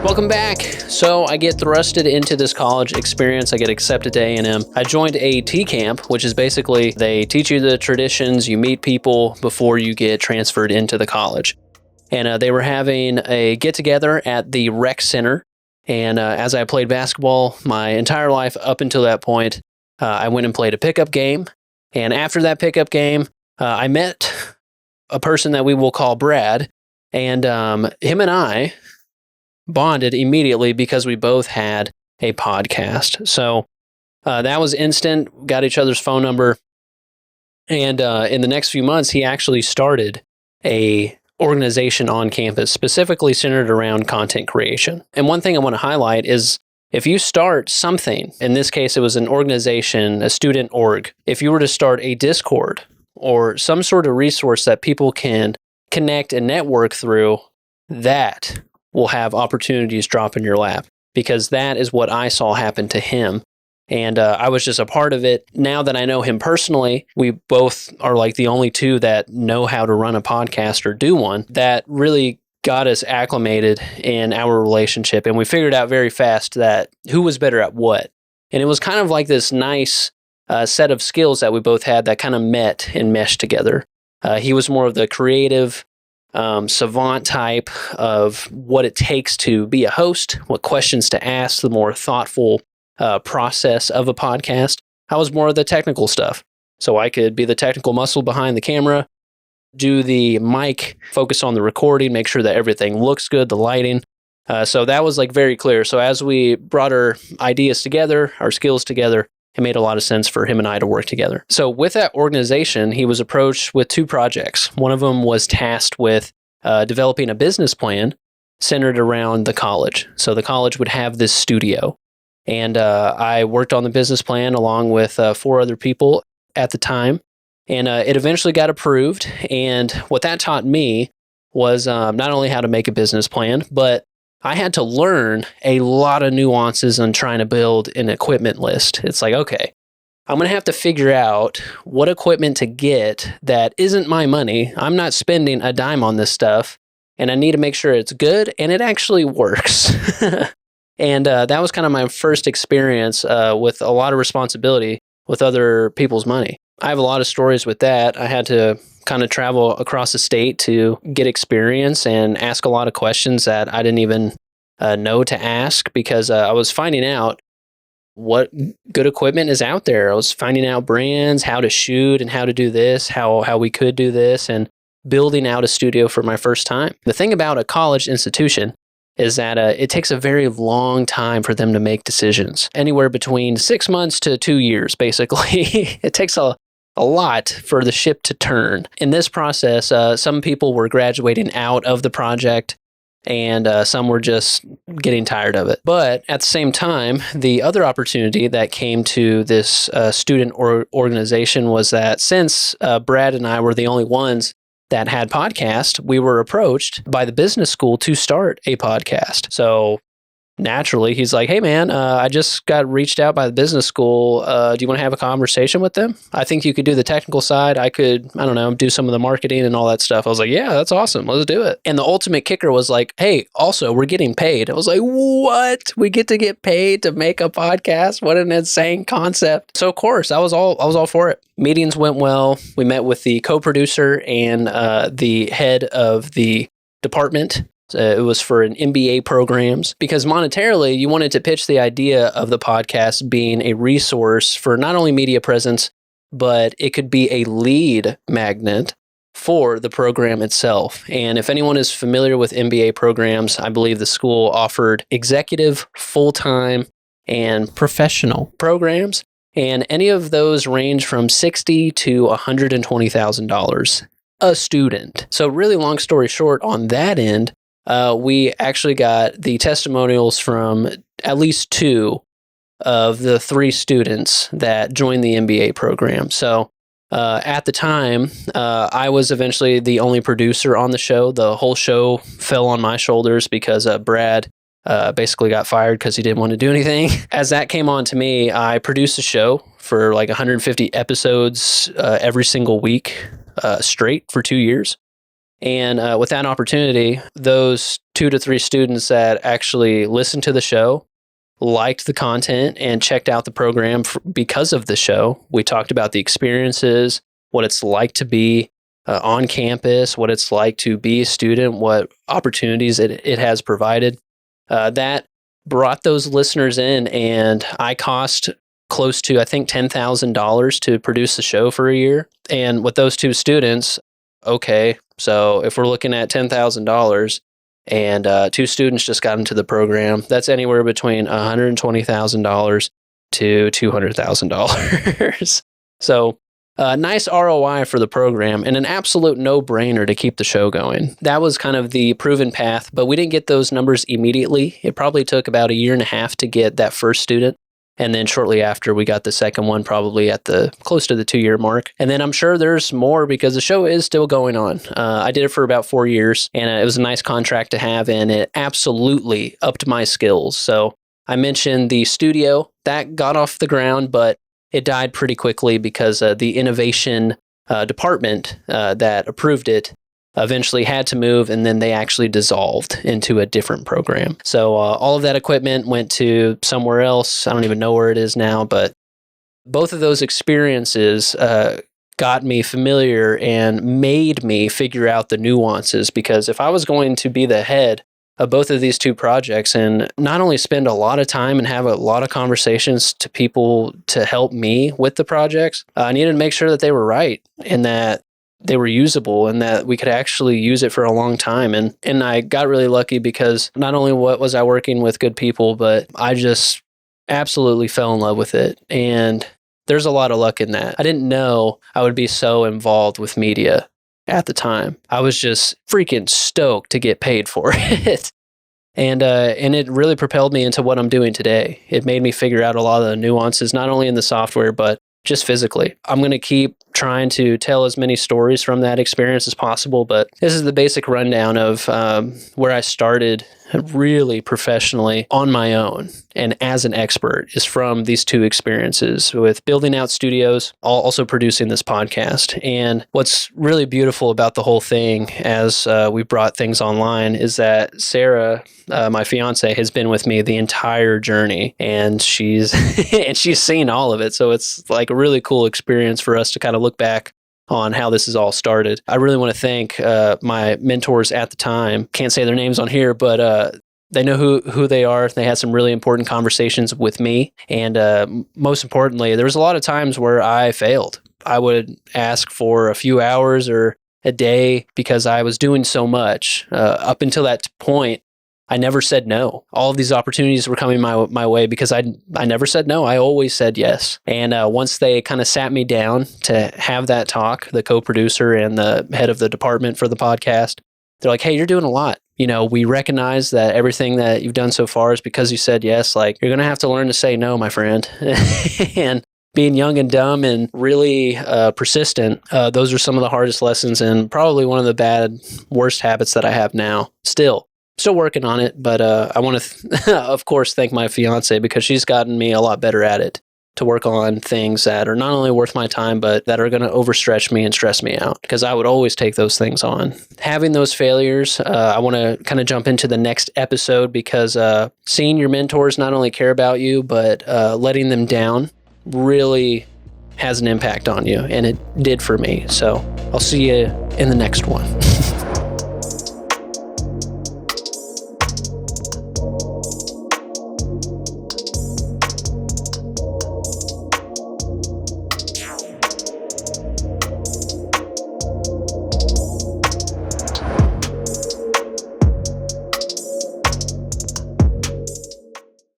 Welcome back. So I get thrusted into this college experience. I get accepted to A&M. I joined a T-Camp, which is basically they teach you the traditions, you meet people before you get transferred into the college. And they were having a get-together at the rec center. And as I played basketball my entire life up until that point, I went and played a pickup game. And after that pickup game, I met a person that we will call Brad. And him and I bonded immediately because we both had a podcast. So that was instant, got each other's phone number. And in the next few months, he actually started a organization on campus, specifically centered around content creation. And one thing I want to highlight is if you start something, in this case, it was an organization, a student org, if you were to start a Discord or some sort of resource that people can connect and network through, that will have opportunities drop in your lap, because that is what I saw happen to him. And I was just a part of it. Now that I know him personally, we both are like the only two that know how to run a podcast or do one. That really got us acclimated in our relationship. And we figured out very fast that who was better at what. And it was kind of like this nice set of skills that we both had that kind of met and meshed together. He was more of the creative, savant type of what it takes to be a host, what questions to ask, the more thoughtful process of a podcast. I was more of the technical stuff. So I could be the technical muscle behind the camera, do the mic, focus on the recording, make sure that everything looks good, the lighting. So that was like very clear. So as we brought our ideas together, our skills together, it made a lot of sense for him and I to work together. So with that organization, he was approached with two projects. One of them was tasked with developing a business plan centered around the college. So the college would have this studio. And I worked on the business plan along with 4 other people at the time. And it eventually got approved. And what that taught me was not only how to make a business plan, but I had to learn a lot of nuances on trying to build an equipment list. It's like, okay, I'm going to have to figure out what equipment to get that isn't my money. I'm not spending a dime on this stuff, and I need to make sure it's good and it actually works. And that was kind of my first experience with a lot of responsibility with other people's money. I have a lot of stories with that. I had to kind of travel across the state to get experience and ask a lot of questions that I didn't even know to ask, because I was finding out what good equipment is out there. I was finding out brands, how to shoot and how to do this, how we could do this, and building out a studio for my first time. The thing about a college institution is that it takes a very long time for them to make decisions, anywhere between 6 months to 2 years, basically. It takes a lot for the ship to turn. In this process, some people were graduating out of the project, and some were just getting tired of it. But at the same time, the other opportunity that came to this student organization was that since Brad and I were the only ones that had podcasts, we were approached by the business school to start a podcast. So naturally, he's like, hey man, I just got reached out by the business school. Do you want to have a conversation with them? I think you could do the technical side. I could, I don't know, do some of the marketing and all that stuff. I was like, yeah, that's awesome. Let's do it. And the ultimate kicker was like, hey, also, we're getting paid. I was like, what? We get to get paid to make a podcast? What an insane concept. So of course, I was all for it. Meetings went well. We met with the co-producer and the head of the department. It was for an MBA programs, because monetarily, you wanted to pitch the idea of the podcast being a resource for not only media presence, but it could be a lead magnet for the program itself. And if anyone is familiar with MBA programs, I believe the school offered executive, full-time, and professional programs. And any of those range from $60,000 to $120,000 a student. So really long story short on that end, we actually got the testimonials from at least 2 of the 3 students that joined the MBA program. So at the time, I was eventually the only producer on the show. The whole show fell on my shoulders because Brad basically got fired because he didn't want to do anything. As that came on to me, I produced a show for like 150 episodes every single week straight for 2 years. And with that opportunity, those 2 to 3 students that actually listened to the show, liked the content, and checked out the program because of the show. We talked about the experiences, what it's like to be on campus, what it's like to be a student, what opportunities it has provided. That brought those listeners in, and I cost close to, I think, $10,000 to produce the show for a year. And with those 2 students, okay, so if we're looking at $10,000 and 2 students just got into the program, that's anywhere between $120,000 to $200,000. So nice ROI for the program and an absolute no-brainer to keep the show going. That was kind of the proven path, but we didn't get those numbers immediately. It probably took about a year and a half to get that first student. And then shortly after, we got the second one, probably at the close to the 2-year mark. And then I'm sure there's more because the show is still going on. I did it for about 4 years, and it was a nice contract to have, and it absolutely upped my skills. So I mentioned the studio that got off the ground, but it died pretty quickly because the innovation department that approved it eventually had to move, and then they actually dissolved into a different program. So all of that equipment went to somewhere else. I don't even know where it is now, but both of those experiences got me familiar and made me figure out the nuances, because if I was going to be the head of both of these 2 projects and not only spend a lot of time and have a lot of conversations to people to help me with the projects, I needed to make sure that they were right and that they were usable and that we could actually use it for a long time. And I got really lucky because not only was I working with good people, but I just absolutely fell in love with it. And there's a lot of luck in that. I didn't know I would be so involved with media at the time. I was just freaking stoked to get paid for it. And it really propelled me into what I'm doing today. It made me figure out a lot of the nuances, not only in the software, but just physically. I'm going to keep trying to tell as many stories from that experience as possible, but this is the basic rundown of where I started really professionally on my own and as an expert is from these 2 experiences with building out studios, also producing this podcast. And what's really beautiful about the whole thing as we brought things online is that Sarah, my fiance, has been with me the entire journey, and she's seen all of it. So it's like a really cool experience for us to kind of look back on how this has all started. I really want to thank my mentors at the time. Can't say their names on here, but they know who they are. They had some really important conversations with me. And most importantly, there was a lot of times where I failed. I would ask for a few hours or a day because I was doing so much. Up until that point, I never said no. All of these opportunities were coming my way because I never said no. I always said yes. And once they kind of sat me down to have that talk, the co-producer and the head of the department for the podcast, they're like, hey, you're doing a lot. You know, we recognize that everything that you've done so far is because you said yes. Like, you're going to have to learn to say no, my friend. And being young and dumb and really persistent, those are some of the hardest lessons and probably one of the worst habits that I have now. Still working on it, but I want to, of course, thank my fiance because she's gotten me a lot better at it, to work on things that are not only worth my time, but that are going to overstretch me and stress me out, because I would always take those things on. Having those failures, I want to kind of jump into the next episode because seeing your mentors not only care about you, but letting them down really has an impact on you, and it did for me. So I'll see you in the next one.